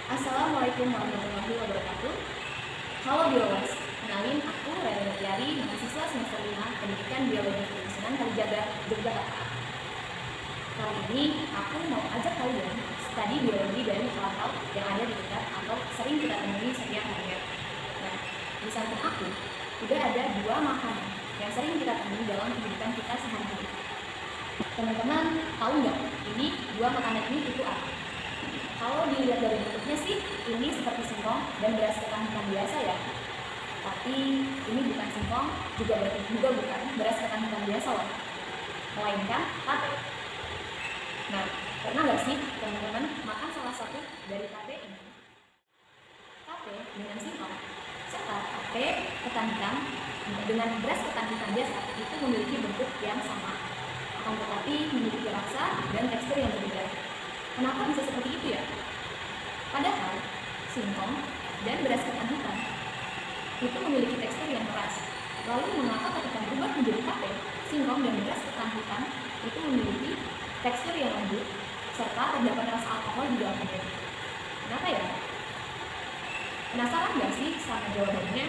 Assalamualaikum warahmatullahi wabarakatuh. Halo Biologers, kenalin aku Rera Notiari, mahasiswa semester 5 Pendidikan Biologi Penyusunan Kalijaga, Yogyakarta. Kali ini aku mau ajak kalian studi biologi dari hal-hal yang ada di dekat atau sering kita temui setiap harinya. Nah, di samping aku, juga ada dua makanan yang sering kita temui dalam kehidupan kita sehari-hari. Teman-teman tahu nggak ini dua makanan ini itu apa? Kalau dilihat dari bentuknya sih, ini seperti singkong dan beras ketan hitam biasa ya. Tapi ini bukan singkong, juga bukan beras ketan hitam biasa loh. Melainkan tape. Nah, pernah nggak sih teman-teman makan salah satu dari tape ini? Tape dengan singkong, serta tape ketan hitam dengan beras ketan hitam biasa itu memiliki bentuk yang sama, akan tetapi memiliki rasa dan tekstur yang berbeda. Kenapa bisa seperti itu ya? Padahal singkong dan beras ketan hitam itu memiliki tekstur yang keras. Lalu mengapa ketika berubah menjadi tape, singkong dan beras ketan hitam itu memiliki tekstur yang lembut serta terdapat rasa alkohol di dalamnya? Kenapa ya? Penasaran nggak sih sama jawabannya?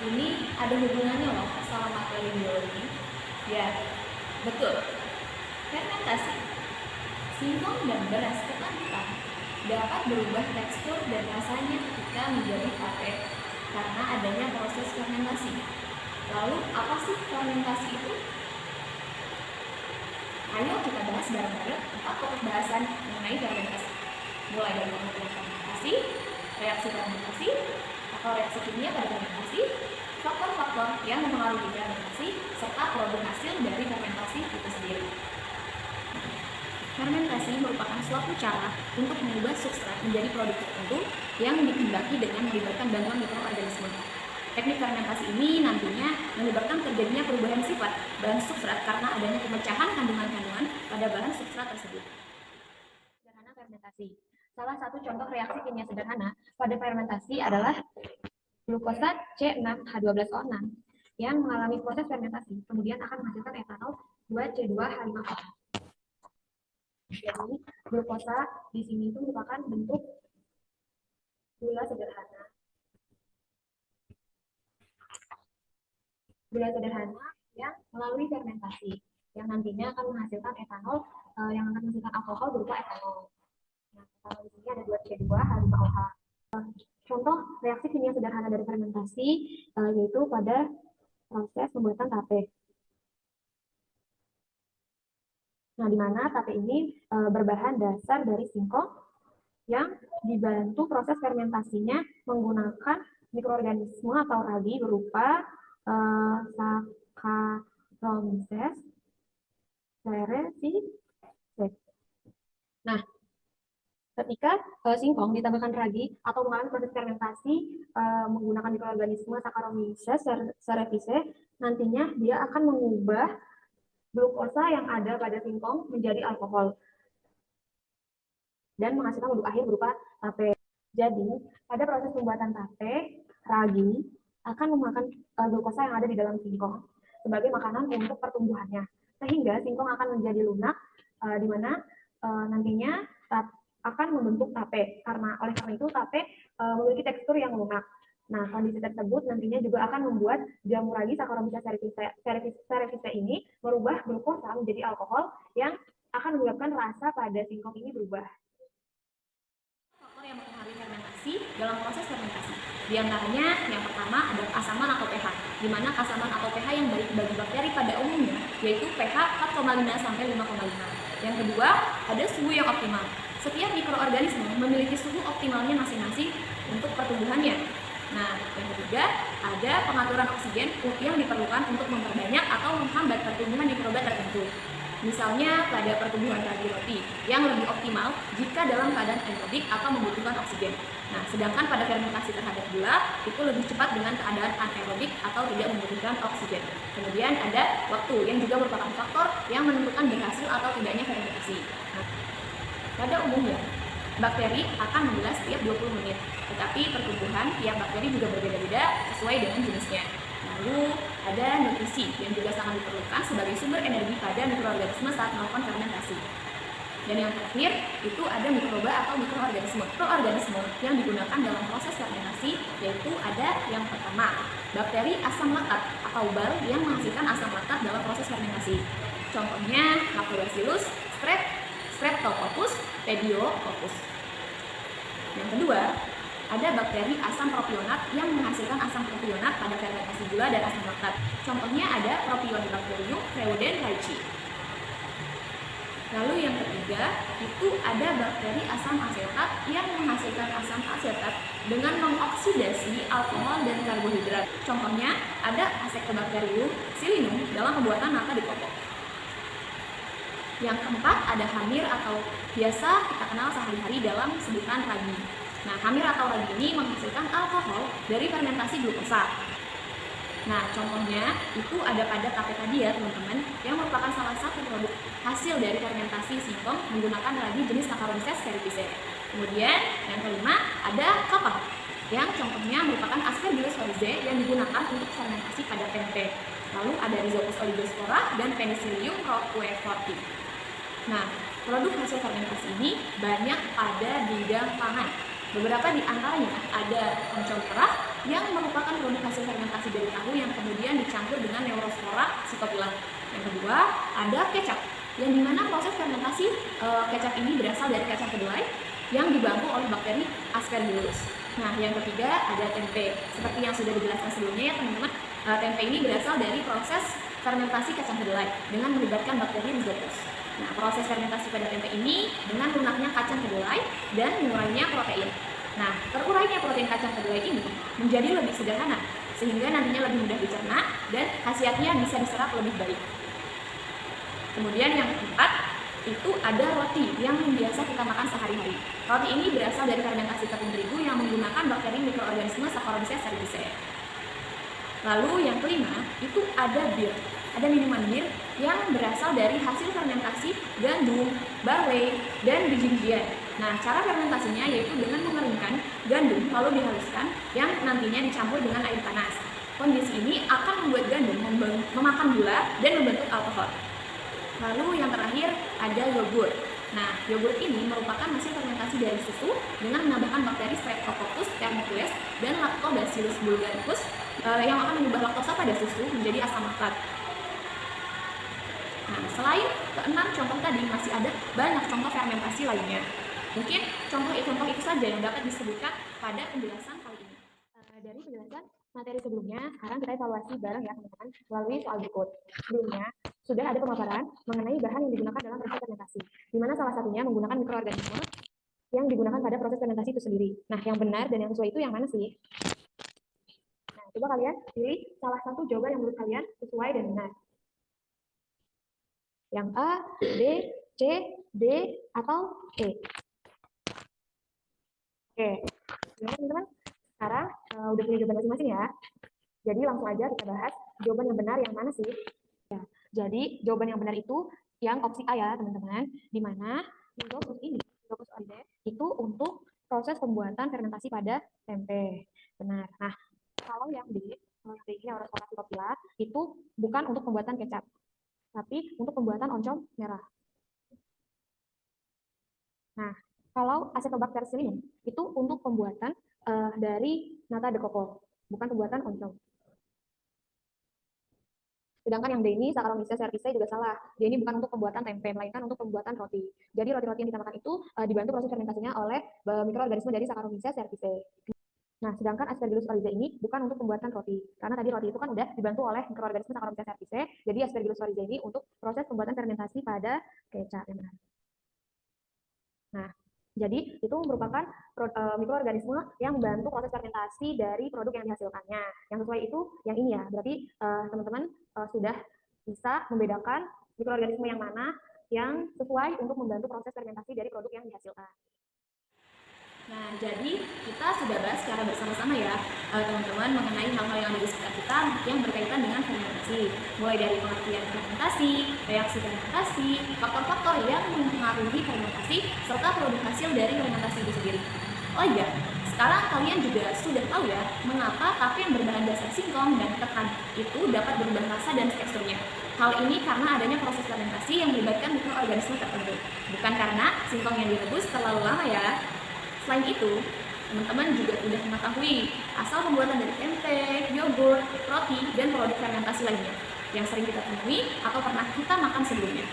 Ini ada hubungannya loh sama materi biologi. Ya, betul. Fermentasi. Singkong dan beras ketan hitam dapat berubah tekstur dan rasanya ketika menjadi tape karena adanya proses fermentasi. Lalu apa sih fermentasi itu? Ayo kita bahas bareng-bareng 4 topik bahasan mengenai fermentasi. Mulai dari pengertian fermentasi, reaksi fermentasi, atau reaksi kimia pada fermentasi, faktor-faktor yang mempengaruhi fermentasi, serta produk hasil dari fermentasi itu sendiri. Fermentasi merupakan suatu cara untuk mengubah substrat menjadi produk tertentu yang dikehendaki dengan melibatkan bantuan mikroorganisme. Teknik fermentasi ini nantinya menyebabkan terjadinya perubahan sifat bahan substrat karena adanya pemecahan kandungan-kandungan pada bahan substrat tersebut. Sederhana fermentasi. Salah satu contoh reaksi kimia sederhana pada fermentasi adalah glukosa C6H12O6 yang mengalami proses fermentasi, kemudian akan menghasilkan etanol 2C2H5OH. Jadi glukosa di sini itu merupakan bentuk gula sederhana. Gula sederhana yang melalui fermentasi, yang nantinya akan menghasilkan etanol, yang akan menghasilkan alkohol berupa etanol. Nah, etanol di sini ada 2C2H5OH. Contoh reaksi kimia sederhana dari fermentasi yaitu pada proses pembuatan tape. Nah, di mana tape ini berbahan dasar dari singkong yang dibantu proses fermentasinya menggunakan mikroorganisme atau ragi berupa Saccharomyces cerevisiae. Nah, ketika singkong ditambahkan ragi atau mengalami proses fermentasi menggunakan mikroorganisme Saccharomyces cerevisiae, nantinya dia akan mengubah glukosa yang ada pada singkong menjadi alkohol dan menghasilkan produk akhir berupa tape. Jadi, pada proses pembuatan tape, ragi akan memakan glukosa yang ada di dalam singkong sebagai makanan untuk pertumbuhannya. Sehingga singkong akan menjadi lunak, di mana nantinya akan membentuk tape. Oleh karena itu, tape memiliki tekstur yang lunak. Nah, kondisi tersebut nantinya juga akan membuat jamu ragi Saccharomyces cerevisiae ini merubah glukosa menjadi alkohol yang akan menyebabkan rasa pada singkong ini berubah. Faktor yang mempengaruhi fermentasi dalam proses fermentasi. Di antaranya yang pertama adalah keasaman atau pH, di mana keasaman atau pH yang baik bagi bakteri pada umumnya yaitu pH 4,5 sampai 5,5. Yang kedua, ada suhu yang optimal. Setiap mikroorganisme memiliki suhu optimalnya masing-masing untuk pertumbuhannya. Nah, yang ketiga, ada pengaturan oksigen yang diperlukan untuk memperbanyak atau menghambat pertumbuhan mikroba tertentu. Misalnya pada pertumbuhan ragi roti yang lebih optimal jika dalam keadaan aerobik atau membutuhkan oksigen. Nah, sedangkan pada fermentasi terhadap gula itu lebih cepat dengan keadaan anaerobik atau tidak membutuhkan oksigen. Kemudian ada waktu yang juga merupakan faktor yang menentukan berhasil atau tidaknya fermentasi. Nah, pada umumnya bakteri akan membelah setiap 20 menit, tetapi pertumbuhan tiap bakteri juga berbeda-beda sesuai dengan jenisnya. Lalu ada nutrisi yang juga sangat diperlukan sebagai sumber energi pada mikroorganisme saat melakukan fermentasi. Dan yang terakhir itu ada mikroba atau mikroorganisme. Mikroorganisme yang digunakan dalam proses fermentasi yaitu ada yang pertama, bakteri asam laktat atau bal yang menghasilkan asam laktat dalam proses fermentasi. Contohnya Lactobacillus, Streptococcus, Pediococcus. Yang kedua, ada bakteri asam propionat yang menghasilkan asam propionat pada fermentasi gula dan asam laktat. Contohnya ada Propionibacterium freudenreichi. Lalu yang ketiga, itu ada bakteri asam asetat yang menghasilkan asam asetat dengan mengoksidasi alkohol dan karbohidrat. Contohnya ada Acetobacterium silinum dalam pembuatan nata de coco. Yang keempat, ada hamir atau biasa kita kenal sehari-hari dalam sebutan ragi. Nah, hamir atau ragi ini menghasilkan alkohol dari fermentasi glukosa. Nah, contohnya itu ada pada tape tadi ya teman-teman, yang merupakan salah satu produk hasil dari fermentasi singkong menggunakan ragi jenis Saccharomyces cerevisiae. Kemudian yang kelima ada kapal, yang contohnya merupakan Aspergillus oryzae yang digunakan untuk fermentasi pada tempe. Lalu ada Rhizopus oligospora dan Penicillium roqueforti. Nah, produk hasil fermentasi ini banyak pada bidang pangan. Beberapa di antaranya ada oncom merah yang merupakan produk hasil fermentasi dari tahu yang kemudian dicampur dengan Neurospora pseudophila. Yang kedua, ada kecap, yang dimana proses fermentasi kecap ini berasal dari kacang kedelai yang dibantu oleh bakteri Aspergillus. Nah, yang ketiga ada tempe. Seperti yang sudah dijelaskan sebelumnya ya teman-teman, tempe ini berasal dari proses fermentasi kacang kedelai dengan melibatkan bakteri Rhizopus. Nah, proses fermentasi pada tempe ini dengan lunaknya kacang kedelai dan mengurainya protein. Nah, terurainya protein kacang kedelai ini menjadi lebih sederhana, sehingga nantinya lebih mudah dicerna dan khasiatnya bisa diserap lebih baik. Kemudian yang keempat, itu ada roti yang biasa kita makan sehari-hari. Roti ini berasal dari fermentasi tepung terigu yang menggunakan bakteri mikroorganisme Saccharomyces cerevisiae. Lalu yang kelima, itu ada bir. Ada minuman bir yang berasal dari hasil fermentasi gandum, barley, dan biji-bijian. Nah, cara fermentasinya yaitu dengan mengeringkan gandum lalu dihaluskan yang nantinya dicampur dengan air panas. Kondisi ini akan membuat gandum memakan gula dan membentuk alkohol. Lalu yang terakhir ada yogurt. Nah, yogurt ini merupakan hasil fermentasi dari susu dengan menambahkan bakteri Streptococcus thermophilus dan Lactobacillus bulgaricus yang akan mengubah laktosa pada susu menjadi asam laktat. Nah, selain keenam contoh tadi, masih ada banyak contoh fermentasi lainnya. Mungkin contoh itu saja yang dapat disebutkan pada penjelasan kali ini. Dari penjelasan materi sebelumnya, sekarang kita evaluasi bareng ya teman-teman melalui soal berikut. Sebelumnya, sudah ada pemaparan mengenai bahan yang digunakan dalam proses fermentasi, di mana salah satunya menggunakan mikroorganisme yang digunakan pada proses fermentasi itu sendiri. Nah, yang benar dan yang sesuai itu yang mana sih? Nah, coba kalian pilih salah satu jawaban yang menurut kalian sesuai dan benar. Yang A, B, C, D, atau E. Oke, ya teman-teman. Sekarang udah punya jawaban masing-masing ya. Jadi langsung aja kita bahas jawaban yang benar yang mana sih? Ya, jadi jawaban yang benar itu yang opsi A ya teman-teman. Di mana Rhizopus oryzae itu untuk proses pembuatan fermentasi pada tempe. Benar. Nah, kalau yang D ini Neurospora pseudophila itu bukan untuk pembuatan kecap, tapi untuk pembuatan oncom merah. Nah, kalau Acetobacter silinum itu untuk pembuatan dari nata de coco, bukan pembuatan oncom. Sedangkan yang D ini Saccharomyces cerevisiae juga salah. Dia ini bukan untuk pembuatan tempe, melainkan untuk pembuatan roti. Jadi roti-roti yang kita makan itu dibantu proses fermentasinya oleh mikroorganisme dari Saccharomyces cerevisiae. Nah, sedangkan Aspergillus oryzae ini bukan untuk pembuatan roti, karena tadi roti itu kan udah dibantu oleh mikroorganisme Saccharomyces cerevisiae. Jadi Aspergillus oryzae ini untuk proses pembuatan fermentasi pada kecap. Nah, jadi itu merupakan mikroorganisme yang membantu proses fermentasi dari produk yang dihasilkannya. Yang sesuai itu yang ini ya. Berarti teman-teman sudah bisa membedakan mikroorganisme yang mana yang sesuai untuk membantu proses fermentasi dari produk yang dihasilkan. Nah, jadi kita sudah bahas secara bersama-sama ya, teman-teman, mengenai hal-hal yang ada di sekitar kita yang berkaitan dengan fermentasi. Mulai dari pengertian fermentasi, reaksi fermentasi, faktor-faktor yang mempengaruhi fermentasi, serta produk hasil dari fermentasi itu sendiri. Oh iya, sekarang kalian juga sudah tahu ya, mengapa tape yang berbahan dasar singkong dan ketan itu dapat berubah rasa dan teksturnya. Hal ini karena adanya proses fermentasi yang melibatkan mikroorganisme tertentu, bukan karena singkong yang direbus terlalu lama ya. Selain itu, teman-teman juga sudah mengetahui asal pembuatan dari tempe, yogurt, roti, dan produk fermentasi lainnya yang sering kita temui atau pernah kita makan sebelumnya.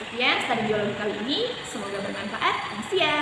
Sekian studi biologi kali ini, semoga bermanfaat. Terima kasih ya.